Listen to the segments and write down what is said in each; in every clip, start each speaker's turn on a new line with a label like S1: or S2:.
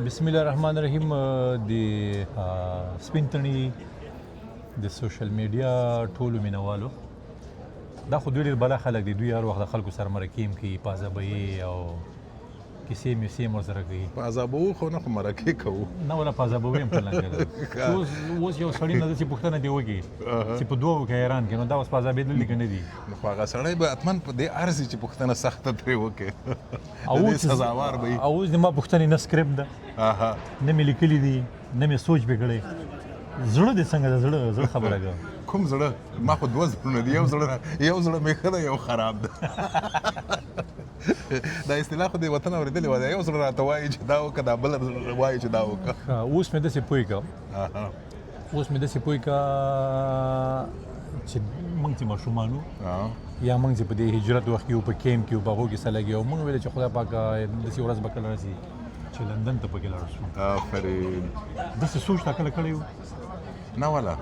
S1: بسم الله الرحمن الرحیم. د سپینتنی د سوشل میډیا ټولو مینوالو دا خو دوی ډېر بلا خلک دي. دوی هر وخت د خلکو سره مرکې کوي، پازابوي او کیسې میسې مو سره کوي.
S2: پازابو خو نه، خو مرکې کوو
S1: نه ولا پازابوي هم کله کله. اوس یو سړی نه داسې پوښتنه دې وکړي چې په دوو کې حیران کړي، نو دا اوس پازابېدلي که نه دي؟
S2: نو خو هغه سړی به حتما په دې ارزي چې پوښتنه سخته ترې وکړي، د دې سزاوار به وي.
S1: او اوس د ما پوښتنې نه سکرپټ ده، نه مې لیکلي دي، نه مې سوچ به کړی. زړه دې څنګه ده؟ زړه خبره ده.
S2: کوم زړه؟ ما خو دوه زړونه دي، یو زړه مې ښه ده، یو خراب ده. دا اصطلاح خو د وطن اورېدلې وه، یو زړه راته وایي چې دا وکړه، دا بل وایي چې دا وکړه.
S1: اوس مې داسې پوه کړه چې موږ چې ماشومان وو یا موږ چې په دې هجرت وخت کې وو، په کیمپ کې وو، په هغو کې څه لګیا وو، موږ ویل چې خدای پاک داسې ورځ به کله راسي چې لندن ته پکې لاړ شو.
S2: آفرین.
S1: داسې سوچ تا کله کړی وو؟
S2: نه والا،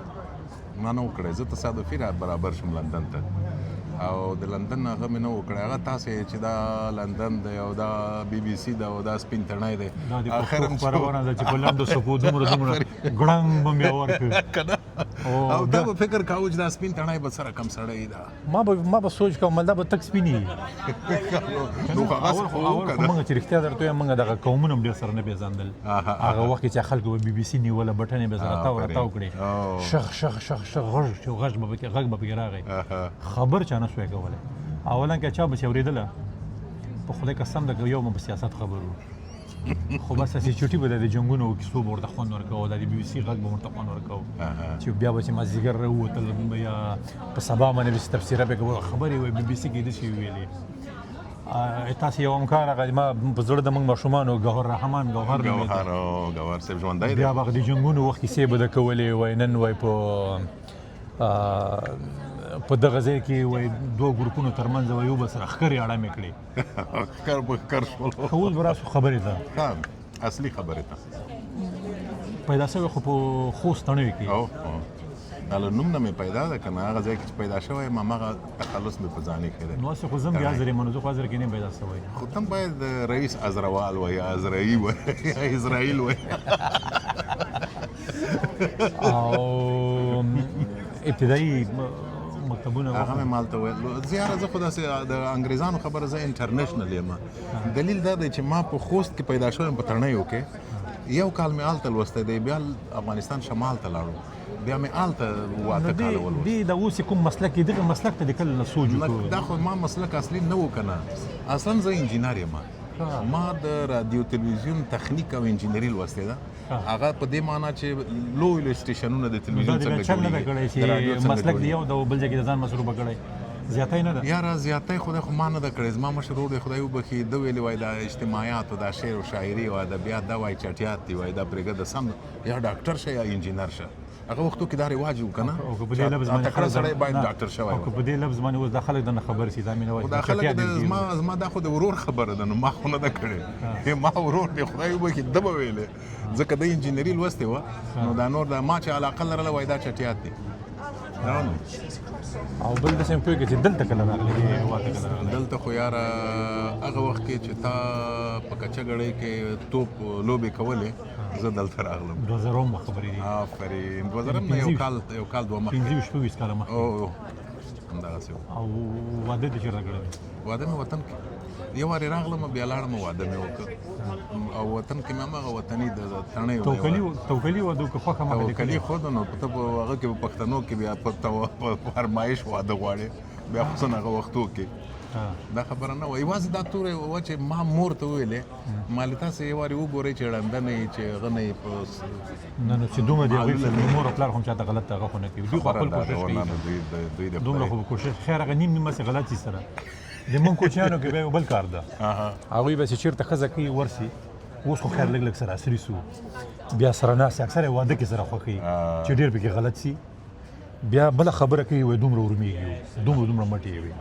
S2: ما نه و کړی. زه تصادفي را برابر شوم لندن ته، او د لندن هغه مې نه و کړی. هغه تاسې چې دا لندن دی او دا بي بي سي ده او دا سپین تڼی دی،
S1: دا د پښتو خپرونه ده چې په لنډو څپو دومره ګړنګ به مې ورکړ
S2: که نه. او دا به فکر کاوه چې دا سپین تڼی به څه رقم سړی ده.
S1: ما به سوچ کوم دا به تک سپین وي.
S2: نو هغسې خو و که نه.
S1: موږ چې رښتیا درته وایم، موږ دغه قومونه هم ډېر سره نه پېژندل. هغه وخت کې چې خلکو به بي بي سي نیوله، بټنې به سره تاو راتاو کړې، شخ شخ شخ شخ غږ به پکې راغی، خبر چا نه سوی کولی. اولا که چا به چې اورېدله، په خدای قسم ده که یو به سیاست خبر وو، خو بس هسې چوټي به د جنګونو کیسو به ورته خوند ورکوو، د بي بي سي غږ به ورته خوند ورکوو، چې بیا به چې مازدیګر راووتل یا په سبا باندې به چې تفسیره به کوو، خبرې وایي بي بي سي کې داسې ویلې. تاسې یو همکار راغی، ما په زړه د موږ ماشومانو ګوهر رحمان ګوهر
S2: صاحب ژوندی دی،
S1: بیا به د جنګونو وخت کیسې به د کولې، وایي نن وایي په دغه ځای کې وایي دوه ګروپونو ترمنځ وایي یو بل سره ښکرې اړمې کړې.
S2: ښکر په ښکر شول.
S1: اوس به راسو خبرې ته،
S2: اصلي خبرې ته
S1: پیدا شوی خو په خوست تڼیو کې.
S2: له نوم نه مې پیدا ده که نه، هغه ځای کې چې پیدا شوی یم هماغه تخلص مې په ځان ایښی دی.
S1: نو هسې خو زه هم بیا حاضر یم، نو زه خو حاضر کې نه یم پیدا شوی.
S2: خو ته هم باید رئیس عزروال وایي، عزرایي وایي یا اسرائیل وایي.
S1: او ابتدایي مکتبونه
S2: هغه مې مالته ویل. زیاره زه خو داسې د انګریزانو خبره، زه انټرنیشنل یم. دلیل دا دی چې ما په خوست کې پیدا شوی یم، په تڼیو کې. یو کال مې هلته لوستی دی، بیا افغانستان شمال ته لاړو، بیا مې هلته واته کاله ولوست.
S1: دې د اوس کوم مسلک دی؟ دغه مسلک ته د کله نه سوچ وکړو؟
S2: دا خو ما مسلک اصلي نه و که نه. اصلا زه انجینر یم. ما د رادیو تلویزیون تخنیک او انجینري لوستې ده. هغه په دې معنا چې لوی سټیشنونه د تلویزیون څنګه
S1: جوړېږي. نه ده کړی چې مسلک دی یو د بل ځای کې د ځان مصروفه کړی، زیاتی نه ده؟
S2: یاره زیاتی خدای خو ما نه ده کړې. زما مشر ورور دی، خدای وبخي، ده ویلي وایي دا اجتماعیات او دا شعر و شاعري او ادبیات دا وایي چټیات دي، وایي دا پرېږده سم، یا ډاکټر شه یا انجینر شه. هغه وختو کې دا رواج و که نه، تکړه سړی باید ډاکټر شوی وای.
S1: او که په دې لفظ باندې اوس دا خلک درنه خبر شي، دا مې نه وایي.
S2: دا خلک زما دا خو د ورور خبره ده، نو ما خو نه ده کړې. ما ورور دی، خدای وبخي، ده به ویلې، ځکه د انجینري لوستې وه، نو دا نور ما چې علاقه لرله وایي دا چټیات دي.
S1: او بل داسې مې پوهېږي چې دلته کله راغلی، هېواد ته کله راغلی؟
S2: دلته خو یاره هغه وخت کې چې تا په کچه ګړۍ کې توپ لوبې کولې، زه دلته راغلم.
S1: 2000 خبرې دي.
S2: آفرین. 2000 نه، یو کال دوه مخکې،
S1: 25 کاله مخکې.
S2: همدغسې و.
S1: او واده دې چېرته کړی؟
S2: واده مې وطن کې یو وارې راغلم، بیا لاړم، واده مې وکړ، او وطن کې مې هماغه وطني د تڼیو
S1: توکلي واده که خوښه مه کړې؟
S2: توکلي خو نو ته په هغه کې په پښتنو کې بیا په فرمایش واده غواړې، بیا خصوصا هغه وختو کې دا خبره نه وه. یوازې دا تورې وه چې ما مور ته وویلې، ما له تاسې یو وارې وګورئ چې ړنده نه یې، چې هغه نه یې په
S1: نه چې دومره د هغوی مور او پلار خو هم چاته غلط هغه خو نه کوي، دوی خو خپل کوشش کوي، دومره خو کوشش. خیر هغه نیم هسې غلط شي سره د مونږ کوچیانو کې بیا یو بل کار ده، هغوی به چې چېرته ښځه کوي ورسي. اوس خو خیر لږ سره عصري سو، بیا سره ناست اکثر یې واده کې سره خوښوي چې ډېر پکې غلط سي، بیا بله خبره کوي وایي دومره ورمېږي، دومره مټې یې وي.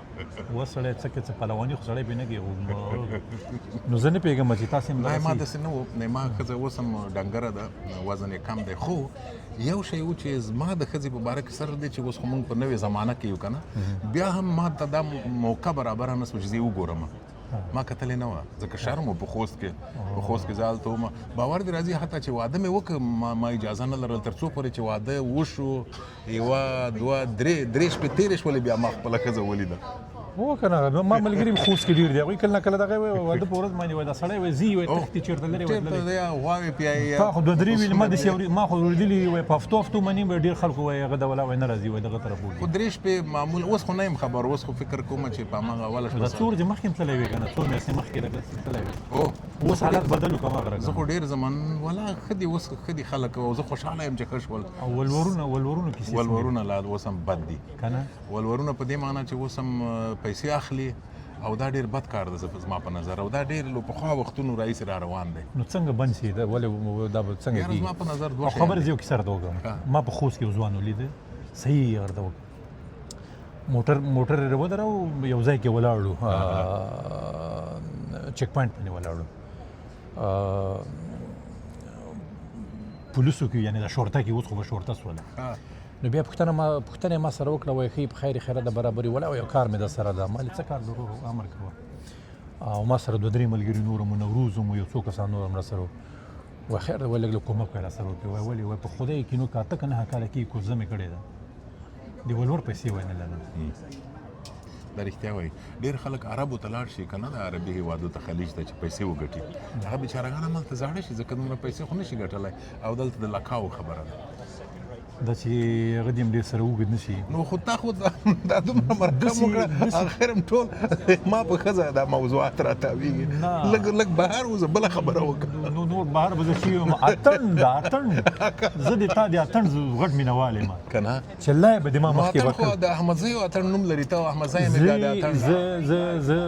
S1: اوس سړی څه کوي، څه پهلواني خو سړی پرې نه کوي. نو زه نه پوهېږم چې تاسې هم
S2: نه، ما داسې نه و. ما ښځه اوس هم ډنګره ده، وزن یې کم دی، خو یو شی و چې زما د ښځې په باره کې سره دی چې اوس خو موږ په نوې زمانه کې یو که نه، بیا هم ما ته دا موقع برابره نه سوه چې زه یې وګورم. ما کتلې نه وه ځکه شرم و په خوست کې زه هلته وم باور دې راځي حتی چې واده مې وکړ ما اجازه نه لرل تر څو پورې چې واده وشو یوه دوه درې شپې تېرې شولې بیا ما خپله ښځه ولیده
S1: هو که نه ما ملګري خوست کې ډېر دي هغوی کله نه کله دغه واده په ورځ باندې وایي دا سړی وایي ځي وایي تښتي چېرته لرې وایي
S2: غواوې پیایي
S1: تا خو دوه درې ویلې ما خو اورېدلي وایي په هفتو منې به ډېر خلکو وایي هغه دوله وایي نه راځي وایي دغه طرف
S2: خو درې شپې معمول اوس خو نه یم خبر اوس خو فکر کوم چې په هماغه اوله شپه
S1: دا څو ورځې مخکې هم تللی وې که نه څو میاشتې مخکې تللی وې اوس حالت بدل وو که ما غره
S2: زه خو ډېر زمان ولا ښه دي اوس ښه دي خلک او زه خوشحاله یم چې ښه شول
S1: او ولورونه کیسې
S2: ولورونه لا اوس هم بد دي
S1: که نه
S2: ولورونه په دې معنی چې اوس هم پیسې اخلي او دا ډېر بد کار دی زما په نظر او دا ډېر له پخوا وختونو راهیسې را روان دی
S1: نو څنګه بند شي ولې دا به څنګه کېږي
S2: زما په نظر دوه
S1: خبرې زه یو کیسه درته وکړم ما په خوست کې یو ځوان ولیده صحیح یې درته وکړم موټر یې ودراو یو ځای کې ولاړو چیک پوینټ باندې ولاړو پولیسو کې یعنې دا شورته کې اوس خو به شورته سوله نو بیا پوښتنه ما سره وکړه وایي ښه په خیر خیره د برابري ولا یو کار مې در سره ده ما څه کار ضرور امر کوه او ما سره دوه درې ملګري نور مو نوروز مو یو څو کسان نور هم راسره وایي خیر دی وایي لږ کومک وکړه راسره وکړي وایي ولې وایي په خدای کې نو که اته که نهه کاله کېږي کوزه مې کړې ده د ولور پیسې وایي نه لرم
S2: دا رښتیا وایي ډېر خلک عربو ته لاړ شي که نه د عربي هېوادو ته خلیج ته چې پیسې وګټي هغه بیچارهګان هملته زاړه شي ځکه دومره پیسې خو نه شي ګټلی او دلته د لکاو خبره ده
S1: دا چې هغه دې هم ډېر سره اوږد نه شي
S2: نو خو تا خو دا دومره مرکب وکړه اخر هم ټول ما په ښځه دا موضوعات راتاویږي لږ بهر وځه بله خبره وکړه
S1: نور بهر به زه شي یم اتڼ زه د تا د اتڼ غټ مینهوال یم
S2: که نه
S1: چلای به د ما مخکې
S2: اتڼ خو د احمدزیو اتڼ نوم لري ته احمدزی مې بیا د اتڼ
S1: زه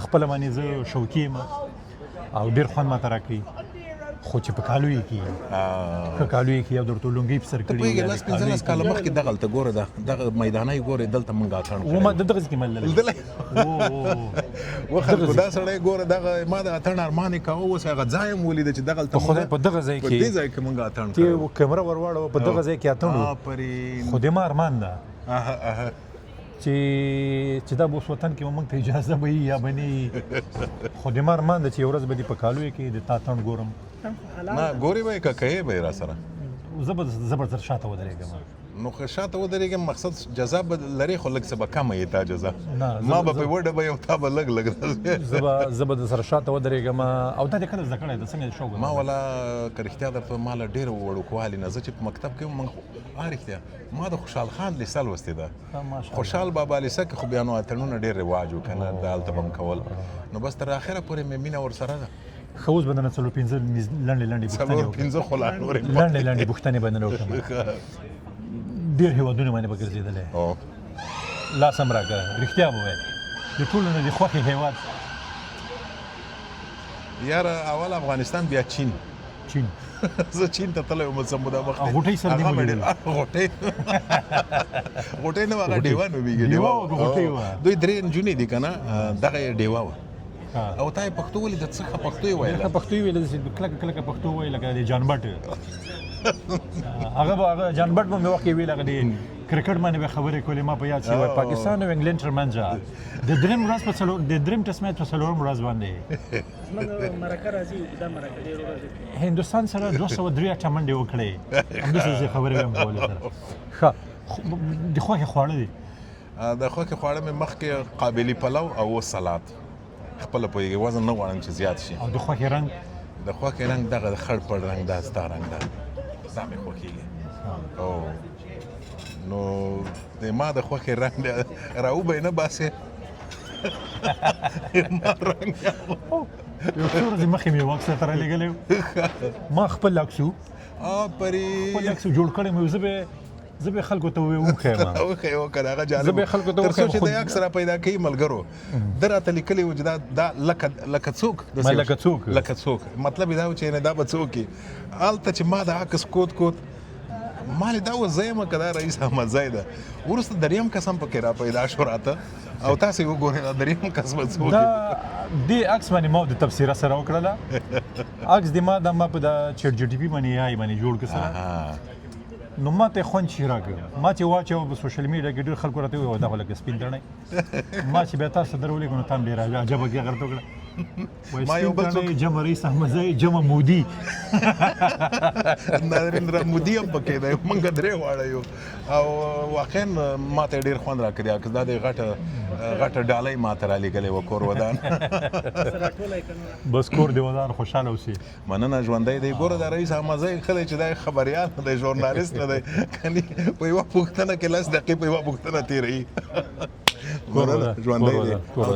S1: خپله باندې زه شوقي یم او ډېر خوند ماته راکوي خو چې په کالو یې کېږي ښه کالو یې کېږي او درته لونګۍ په سر کړي
S2: ته پوهېږې 15 کاله مخکې دغلته ګوره دغه میدانۍ ګورې دلته مونږ اتڼ
S1: کړی ما دغسې کې مللی
S2: و خلکو دا سړی ګوره دغه ما د اتڼ ارمان یې کوه اوس هغه ځای هم ولیده چې دغلته
S1: په خدای په دغه ځای کې
S2: په دې ځای کې مونږ اتڼ
S1: کړی کیمره ور واړوه په دغه ځای کې اتڼ و خو د ما ارمان ده چې دا به اوس وطن کې موږ ته اجازه به وي یا به نه وي خو د ما ارمان ده چې یو ورځ به دې په کالویو کې د تا اتڼ ګورم
S2: نه ګورې به یې که کوې به یې را سره
S1: زه به زر شاته ودرېږم
S2: نو که شاته ودرېږم مقصد جزا به لرې خو لږ څه به کمه یې تا جزا ما به پرې وډه به یو تا به لږ
S1: زه به د سره شاته ودرېږم او دا دې کله زده کړی ده څنګه شوق
S2: ما ولا که رښتیا درته ما له ډېرو وړوکوالي نه زه چې په مکتب کې وم رښتیا ما د خوشحال خان لیسه لوستې ده خوشحال بابا لیسه کې خو بیا نو اتڼونه ډېر رواج و که نه دلته به م کول نو بس تر اخره پورې مې مینه ورسره ده
S1: ښه اوس به درنه څلور پنځه لنډې پوښتنې به درنه وکړم ډېر هېوادونه باندې به ګرځېدلی لاس هم راکړه رښتیا به وایې د ټولو نه د خوښې هېواد
S2: یاره اول افغانستان بیا چین زه چین ته تللی وم څه موده مخکې
S1: غوټۍ سره دې ولیدل
S2: غوټۍ نه وه هغه ډیوه نومېږي دوی درې نجونې دي که نه دغه یې ډیوه وه او تا یې پښتو ولیده څه ښه پښتو یې ویله
S1: ښه پښتو یې ویله کلکه پښتو وایي لکه د جان بټ هغه جان بټ به مې وخت کې ویل هغه د کرکټ باندې به خبرې کولې ما په یاد شي وایي پاکستان او انګلینډ ترمنځ د درېیم ټسټ میچ په څلورم ورځ باندې
S3: زموږ مرکه راځي دا مرکه ډېر ورځې
S1: هندوستان سره 203 منډې وکړې همداسې خبرې به هم کولې سره ښه د خوښې خواړه دي
S2: د خوښې خواړه مې مخکې قابلي پلو او اوس سلاد خپله پوهېږي وزن نه غواړم چې زیات شي
S1: او د خوښې رنګ
S2: د خوښې رنګ دغه د خړ پړ رنګ دا ستا رنګ ده دا مې خوښېږي نو د ما د خوښې رنګ راوبه یې نه باسې ما رنګ
S1: یو څو ورځې مخکې مې واکس ته رالېږلی ما خپل عکسو جوړ کړی مې زه به خلکو ته وښیم زه به خلکو ته
S2: وښیم چې د عکس را پیدا کوي ملګرو ده راته لیکلي و چې دا لکه څوک مطلب یې دا و چې دا به څوک وي هلته چې ما د عکس کوت ما دا و زه یم که دا رئیس احمدزی ده وروسته دریم کس هم پکې را پیدا شو راته او تاسې وګورئ دا دریم کس به څوک
S1: دې عکس باندې ما د تبصره سره وکړله عکس د ما په د چیټ جي ټي پي باندې AI باندې جوړ کړ سره نو ما ته خوند شي راکړ ما چې واچو په سوشل میډیا کې ډېر خلکو راته وایي دا خو لکه سپین تڼۍ ما چې بیا تاسو درولې نو تام ډېر عجبه کې غلطه وکړه
S2: ما یو بل څوک
S1: جمع رئیس احمد زاهد جمع مودي
S2: نریندرا مودي هم پکې دی موږ درې واړه یو او واقعا ما ته ډېر خوند راکړی که دا د غټه ډالۍ ما ته رالیږلې وه کور ودان
S1: بس کور دی ودان خوشحاله اوسي
S2: مننه ژوندی دی ګوره دا رئیس احمد زاهد ښه دی چې دا خبریال نه دی ژورنالست نه دی کني په یوه پوښتنه کې 10 دقیقې په یوه پوښتنه تېروي مننه ژوندی دی